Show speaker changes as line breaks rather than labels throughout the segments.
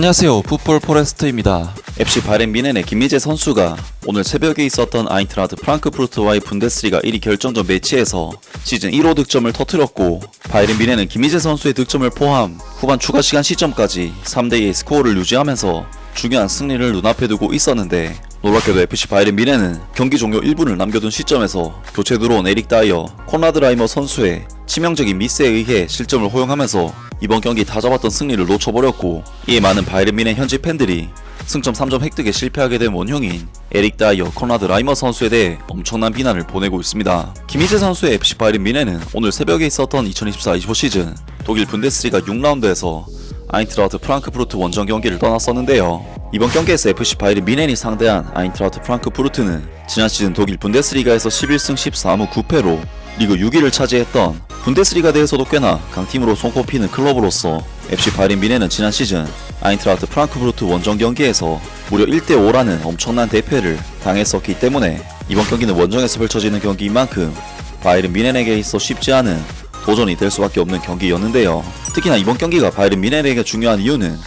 안녕하세요, 풋볼 포레스트입니다. FC 바이에른 뮌헨의 김민재 선수가 오늘 새벽에 있었던 아인트라흐트 프랑크푸르트와의 분데스리가 1위 결정전 매치에서 시즌 1호 득점을 터뜨렸고, 바이에른 뮌헨은 김민재 선수의 득점을 포함 후반 추가 시간 시점까지 3대2의 스코어를 유지하면서 중요한 승리를 눈앞에 두고 있었는데, 놀랍게도 FC 바이에른 뮌헨은 경기 종료 1분을 남겨둔 시점에서 교체 들어온 에릭 다이어, 콘라드 라이머 선수의 치명적인 미스에 의해 실점을 허용하면서 이번 경기 다잡았던 승리를 놓쳐버렸고, 이에 많은 바이에른 뮌헨 현지 팬들이 승점 3점 획득에 실패하게 된 원흉인 에릭 다이어, 콘라드 라이머 선수에 대해 엄청난 비난을 보내고 있습니다. 김민재 선수의 FC 바이에른 뮌헨은 오늘 새벽에 있었던 2024-25 시즌 독일 분데스리가 6라운드에서 아인트라흐트 프랑크푸르트 원정 경기를 떠났었는데요. 이번 경기에서 FC 바이에른 뮌헨이 상대한 아인트라흐트 프랑크푸르트는 지난 시즌 독일 분데스리가에서 11승 14무 9패로 리그 6위를 차지했던 분데스리가대에서도 꽤나 강팀으로 손꼽히는 클럽으로서 FC 바이에른 뮌헨은 지난 시즌 아인트라흐트 프랑크푸르트 원정 경기에서 무려 1대5라는 엄청난 대패를 당했었기 때문에 이번 경기는 원정에서 펼쳐지는 경기인 만큼 바이에른 뮌헨에게 있어 쉽지 않은 도전이 될 수밖에 없는 경기였는데요. 특히나 이번 경기가 바이에른 뮌헨에게 중요한 이유는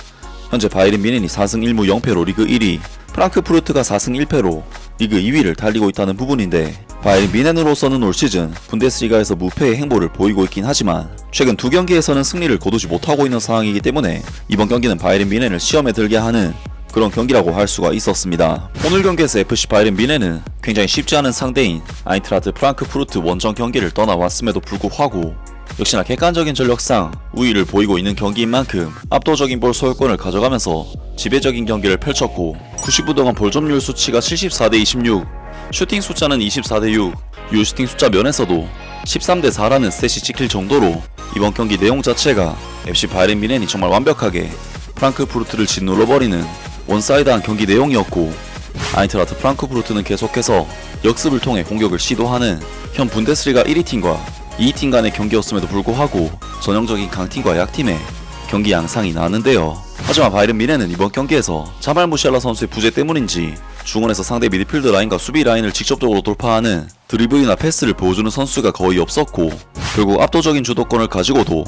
현재 바이에른 뮌헨이 4승 1무 0패로 리그 1위, 프랑크푸르트가 4승 1패로 리그 2위를 달리고 있다는 부분인데, 바이에른 뮌헨으로서는 올 시즌 분데스리가에서 무패의 행보를 보이고 있긴 하지만 최근 두 경기에서는 승리를 거두지 못하고 있는 상황이기 때문에 이번 경기는 바이에른 뮌헨을 시험에 들게 하는 그런 경기라고 할 수가 있었습니다. 오늘 경기에서 FC 바이에른 뮌헨은 굉장히 쉽지 않은 상대인 아인트라흐트 프랑크푸르트 원정 경기를 떠나왔음에도 불구하고 역시나 객관적인 전력상 우위를 보이고 있는 경기인 만큼 압도적인 볼 소유권을 가져가면서 지배적인 경기를 펼쳤고, 90분 동안 볼 점유율 수치가 74대26, 슈팅 숫자는 24대6, 유슈팅 숫자 면에서도 13대4라는 스탯이 찍힐 정도로 이번 경기 내용 자체가 FC 바이에른 뮌헨이 정말 완벽하게 프랑크푸르트를 짓눌러버리는 원사이드한 경기 내용이었고, 아인트라흐트 프랑크푸르트는 계속해서 역습을 통해 공격을 시도하는 현 분데스리가 1위 팀과 2위 팀 간의 경기였음에도 불구하고 전형적인 강팀과 약팀의 경기 양상이 나왔는데요. 하지만 바이에른 뮌헨은 이번 경기에서 자말 무시알라 선수의 부재 때문인지 중원에서 상대 미드필드 라인과 수비 라인을 직접적으로 돌파하는 드리블이나 패스를 보여주는 선수가 거의 없었고, 결국 압도적인 주도권을 가지고도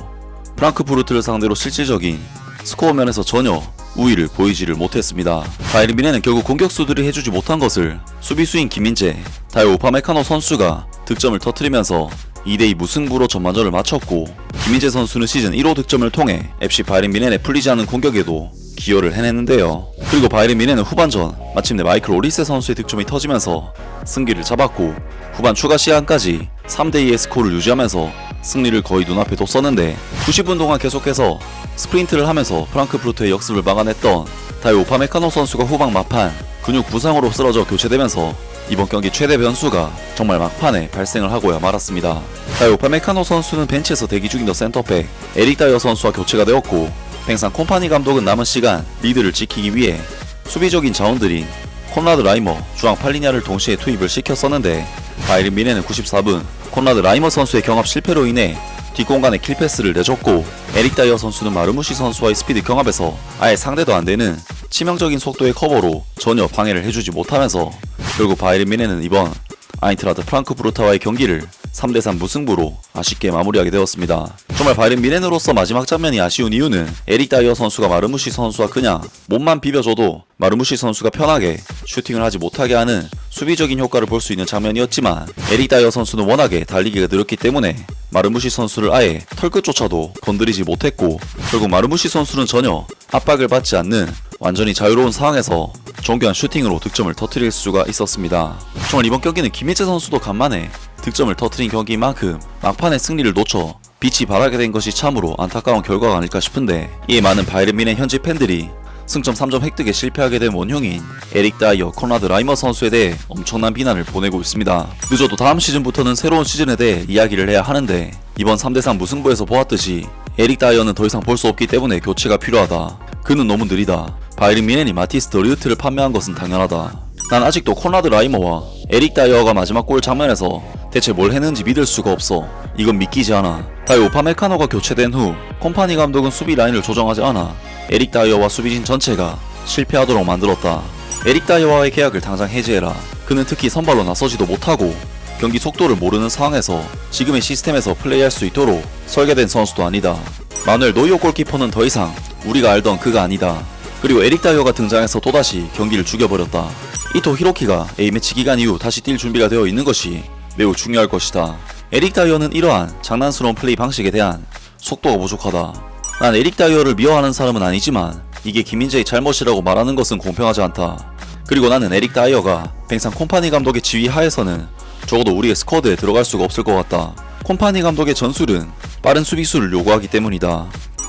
프랑크푸르트를 상대로 실질적인 스코어 면에서 전혀 우위를 보이지를 못했습니다. 바이에른 뮌헨은 결국 공격수들이 해주지 못한 것을 수비수인 김민재, 다이오 우파메카노 선수가 득점을 터뜨리면서 2대2 무승부로 전반전을 마쳤고, 김민재 선수는 시즌 1호 득점을 통해 FC 바이에른 뮌헨의 풀리지 않은 공격에도 기여를 해냈는데요. 그리고 바이에른 뮌헨은 후반전 마침내 마이클 오리세 선수의 득점이 터지면서 승기를 잡았고, 후반 추가 시간까지 3대2의 스코어를 유지하면서 승리를 거의 눈앞에 뒀었는데, 90분 동안 계속해서 스프린트를 하면서 프랑크푸르트의 역습을 막아냈던 다이오 우파메카노 선수가 후반 막판 근육 부상으로 쓰러져 교체되면서 이번 경기 최대 변수가 정말 막판에 발생을 하고야 말았습니다. 다이오 우파메카노 선수는 벤치에서 대기 중인 더 센터백 에릭 다이어 선수와 교체가 되었고, 팽상 콤파니 감독은 남은 시간 리드를 지키기 위해 수비적인 자원들인 콘라드 라이머, 주앙 팔리냐를 동시에 투입을 시켰었는데, 바이에른 뮌헨은 94분 콘라드 라이머 선수의 경합 실패로 인해 뒷공간에 킬패스를 내줬고, 에릭 다이어 선수는 마르무시 선수와의 스피드 경합에서 아예 상대도 안되는 치명적인 속도의 커버로 전혀 방해를 해주지 못하면서 결국 바이에른 뮌헨은 이번 아인트라흐트 프랑크푸르트와의 경기를 3대3 무승부로 아쉽게 마무리하게 되었습니다. 정말 바이에른 뮌헨으로서 마지막 장면이 아쉬운 이유는 에릭 다이어 선수가 마르무시 선수와 그냥 몸만 비벼줘도 마르무시 선수가 편하게 슈팅을 하지 못하게 하는 수비적인 효과를 볼 수 있는 장면이었지만, 에릭 다이어 선수는 워낙에 달리기가 느렸기 때문에 마르무시 선수를 아예 털끝조차도 건드리지 못했고, 결국 마르무시 선수는 전혀 압박을 받지 않는 완전히 자유로운 상황에서 정교한 슈팅으로 득점을 터뜨릴 수가 있었습니다. 정말 이번 경기는 김민재 선수도 간만에 득점을 터뜨린 경기인 만큼 막판에 승리를 놓쳐 빛이 발하게 된 것이 참으로 안타까운 결과가 아닐까 싶은데, 이에 많은 바이에른 뮌헨 현지 팬들이 승점 3점 획득에 실패하게 된 원흉인 에릭 다이어, 콘라드 라이머 선수에 대해 엄청난 비난을 보내고 있습니다. 늦어도 다음 시즌부터는 새로운 시즌에 대해 이야기를 해야 하는데, 이번 3대3 무승부에서 보았듯이 에릭 다이어는 더 이상 볼 수 없기 때문에 교체가 필요하다. 그는 너무 느리다. 바이에른 뮌헨이 마티스 더 리우트를 판매한 것은 당연하다. 난 아직도 콘라드 라이머와 에릭 다이어가 마지막 골 장면에서 대체 뭘 했는지 믿을 수가 없어. 이건 믿기지 않아. 다이오 우파메카노가 교체된 후 콤파니 감독은 수비 라인을 조정하지 않아 에릭 다이어와 수비진 전체가 실패하도록 만들었다. 에릭 다이어와의 계약을 당장 해지해라. 그는 특히 선발로 나서지도 못하고 경기 속도를 모르는 상황에서 지금의 시스템에서 플레이할 수 있도록 설계된 선수도 아니다. 마누엘 노이어 골키퍼는 더 이상 우리가 알던 그가 아니다. 그리고 에릭 다이어가 등장해서 또다시 경기를 죽여버렸다. 이토 히로키가 A매치 기간 이후 다시 뛸 준비가 되어 있는 것이 매우 중요할 것이다. 에릭 다이어는 이러한 장난스러운 플레이 방식에 대한 속도가 부족하다. 난 에릭 다이어를 미워하는 사람은 아니지만 이게 김민재의 잘못이라고 말하는 것은 공평하지 않다. 그리고 나는 에릭 다이어가 뱅상 콤파니 감독의 지휘 하에서는 적어도 우리의 스쿼드에 들어갈 수가 없을 것 같다. 콤파니 감독의 전술은 빠른 수비수를 요구하기 때문이다.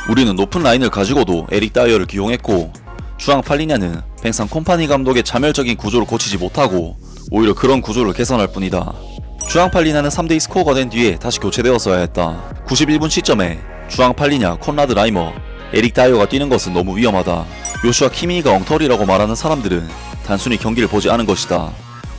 우리는 높은 라인을 가지고도 에릭 다이어를 기용했고 주앙 팔리냐는 뱅상 콤파니 감독의 자멸적인 구조를 고치지 못하고 오히려 그런 구조를 개선할 뿐이다. 주앙 팔리냐는 3대2 스코어가 된 뒤에 다시 교체되었어야 했다. 91분 시점에 주앙 팔리냐, 콘라드 라이머, 에릭 다이어가 뛰는 것은 너무 위험하다. 요슈아 키미히가 엉터리라고 말하는 사람들은 단순히 경기를 보지 않은 것이다.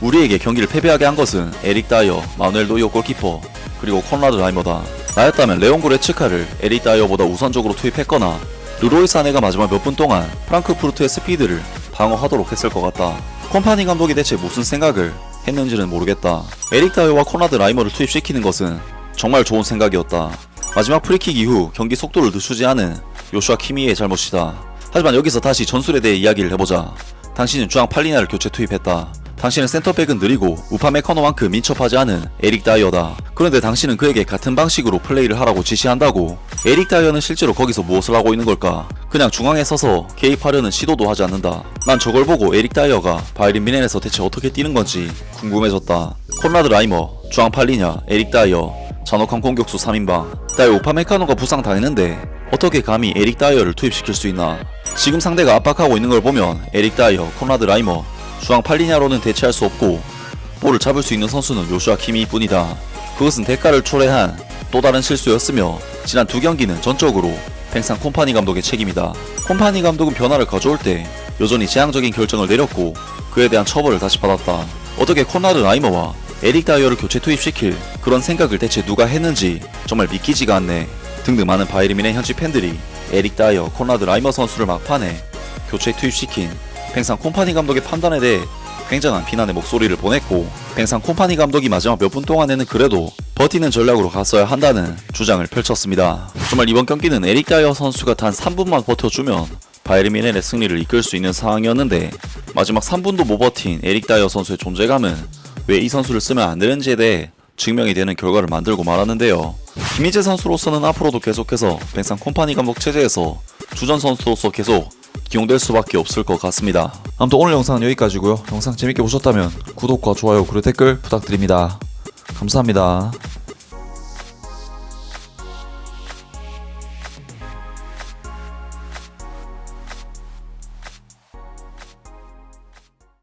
우리에게 경기를 패배하게 한 것은 에릭 다이어, 마누엘 노이어 골키퍼, 그리고 콘라드 라이머다. 나였다면 레온 고레츠카를 에릭 다이어보다 우선적으로 투입했거나 르로이 사네가 마지막 몇 분 동안 프랑크푸르트의 스피드를 방어하도록 했을 것 같다. 콤파니 감독이 대체 무슨 생각을 했는지는 모르겠다. 에릭 다이어와 콘라드 라이머를 투입시키는 것은 정말 좋은 생각이었다. 마지막 프리킥 이후 경기 속도를 늦추지 않은 요슈아 키미히의 잘못이다. 하지만 여기서 다시 전술에 대해 이야기를 해보자. 당신은 주앙 팔리냐를 교체 투입했다. 당신은 센터백은 느리고 우파메카노만큼 민첩하지 않은 에릭 다이어다. 그런데 당신은 그에게 같은 방식으로 플레이를 하라고 지시한다고? 에릭 다이어는 실제로 거기서 무엇을 하고 있는 걸까? 그냥 중앙에 서서 개입하려는 시도도 하지 않는다. 난 저걸 보고 에릭 다이어가 바이른 미넨에서 대체 어떻게 뛰는 건지 궁금해졌다. 콘라드 라이머, 주앙 팔리냐, 에릭 다이어, 잔혹한 공격수 3인방. 다이어 우파메카노가 부상당했는데 어떻게 감히 에릭 다이어를 투입시킬 수 있나? 지금 상대가 압박하고 있는 걸 보면 에릭 다이어, 콘라드 라이머, 주앙 팔리냐로는 대체할 수 없고 볼을 잡을 수 있는 선수는 요슈아 키미히 뿐이다. 그것은 대가를 초래한 또 다른 실수였으며 지난 두 경기는 전적으로 뱅상 콤파니 감독의 책임이다. 콤파니 감독은 변화를 가져올 때 여전히 재앙적인 결정을 내렸고 그에 대한 처벌을 다시 받았다. 어떻게 콘라드 라이머와 에릭 다이어를 교체 투입시킬 그런 생각을 대체 누가 했는지 정말 믿기지가 않네. 등등 많은 바이에른 뮌헨 현지 팬들이 에릭 다이어, 콘라드 라이머 선수를 막판에 교체 투입시킨 뱅상 콤파니 감독의 판단에 대해 굉장한 비난의 목소리를 보냈고 뱅상 콤파니 감독이 마지막 몇 분 동안에는 그래도 버티는 전략으로 갔어야 한다는 주장을 펼쳤습니다. 정말 이번 경기는 에릭 다이어 선수가 단 3분만 버텨주면 바이에른 뮌헨의 승리를 이끌 수 있는 상황이었는데 마지막 3분도 못 버틴 에릭 다이어 선수의 존재감은 왜 이 선수를 쓰면 안 되는지에 대해 증명이 되는 결과를 만들고 말았는데요. 김민재 선수로서는 앞으로도 계속해서 뱅상 콤파니 감독 체제에서 주전 선수로서 계속 기용될 수밖에 없을 것 같습니다. 아무튼 오늘 영상은 여기까지고요. 영상 재밌게 보셨다면 구독과 좋아요 그리고 댓글 부탁드립니다. 감사합니다.